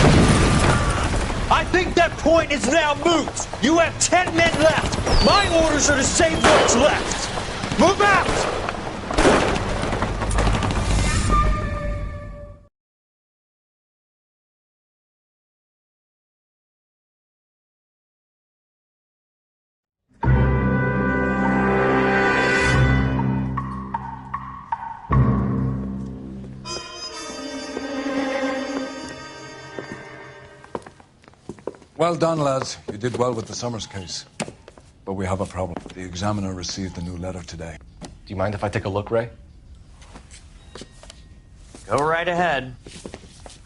I think that point is now moot. You have 10 men left. My orders are to save what's left. Move out! Well done, lads. You did well with the Summers case. But we have a problem. The examiner received a new letter today. Do you mind if I take a look, Ray? Go right ahead.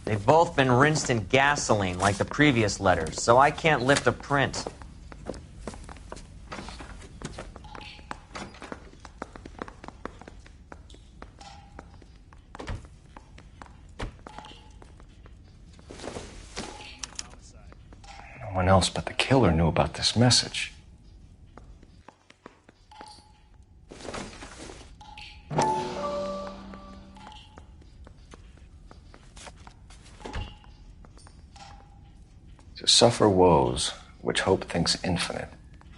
They've both been rinsed in gasoline like the previous letters, so I can't lift a print. No one else but the killer knew about this message. To suffer woes which hope thinks infinite,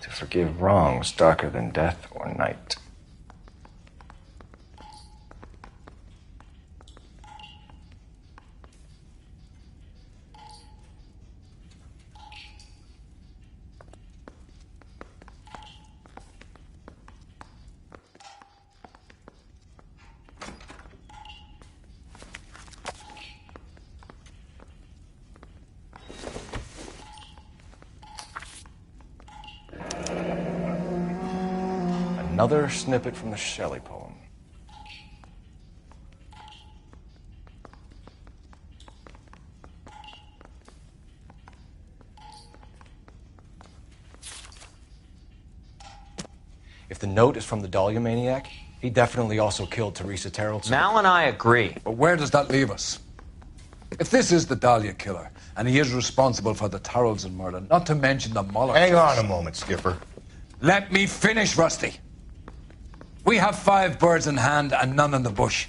to forgive wrongs darker than death or night. Another snippet from the Shelley poem. If the note is from the Dahlia maniac, he definitely also killed Teresa Terrellson. Mal and I agree. But where does that leave us? If this is the Dahlia killer, and he is responsible for the Tarrelson murder, not to mention the Muller Hang case. on a moment, Skipper. Let me finish, Rusty. We have 5 birds in hand and none in the bush.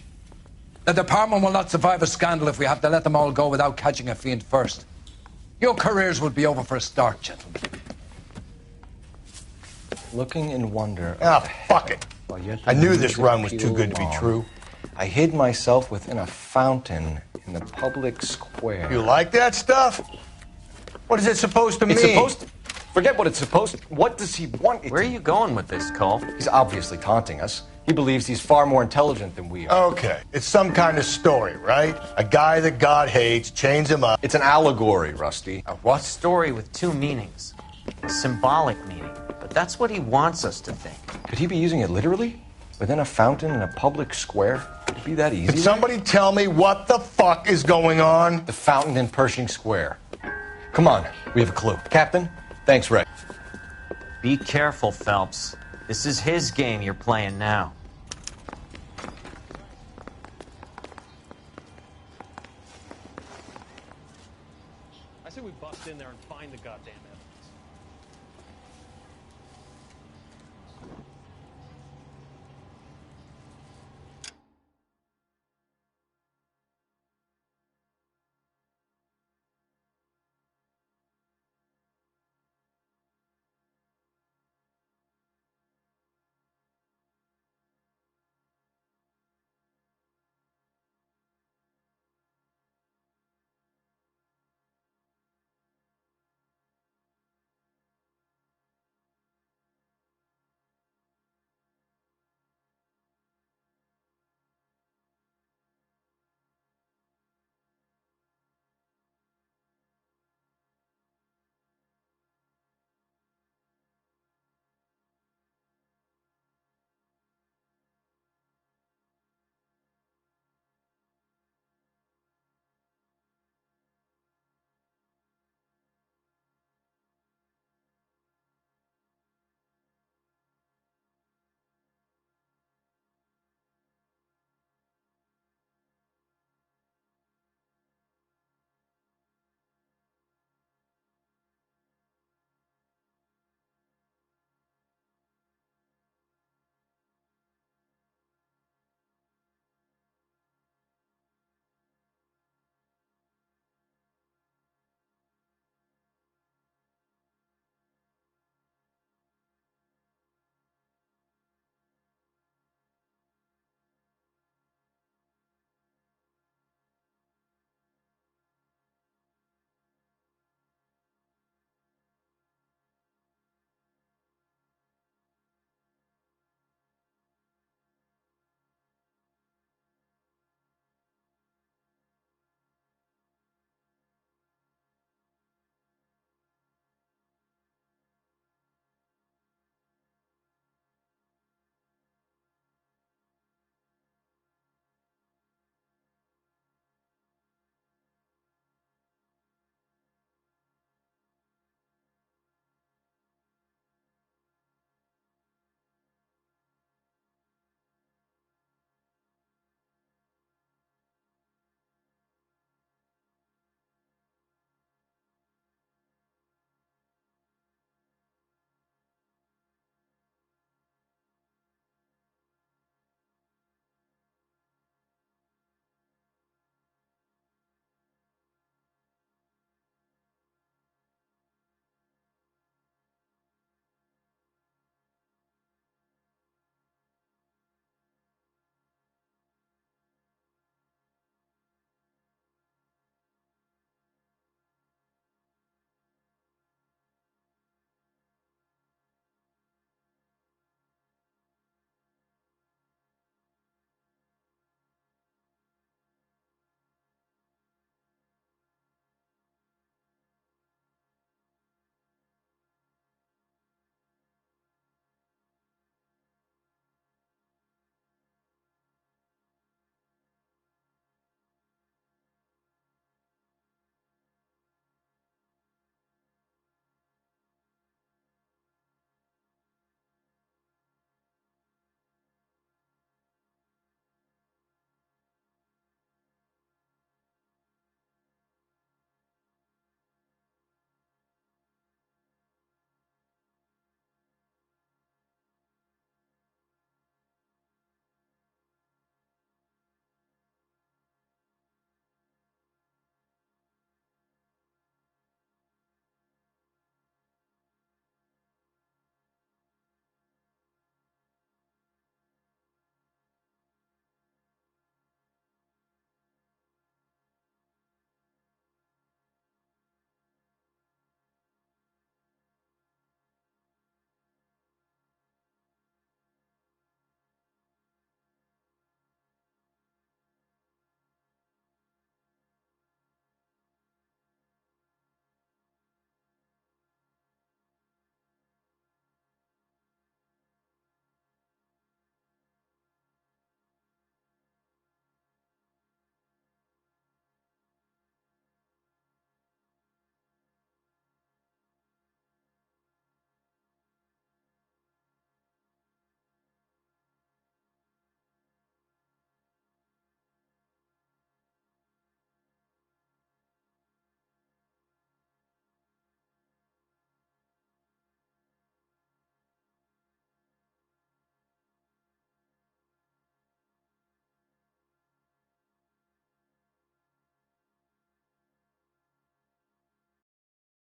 The department will not survive a scandal if we have to let them all go without catching a fiend first. Your careers would be over for a start, gentlemen. Looking in wonder. Ah, fuck it. I knew this run was too good to be true. I hid myself within a fountain in the public square. You like that stuff? What is it supposed to mean? It's supposed to... Forget what it's supposed to... What does he want it Where are you going with this, Cole? He's obviously taunting us. He believes he's far more intelligent than we are. Okay, it's some kind of story, right? A guy that God hates, chains him up. It's an allegory, Rusty. A what? Story with 2 meanings. A symbolic meaning. But that's what he wants us to think. Could he be using it literally? Within a fountain in a public square? Could it be that easy? Can somebody tell me what the fuck is going on? The fountain in Pershing Square. Come on, we have a clue. Captain? Thanks, Ray. Be careful, Phelps. This is his game you're playing now. I say we bust in there and find the goddamn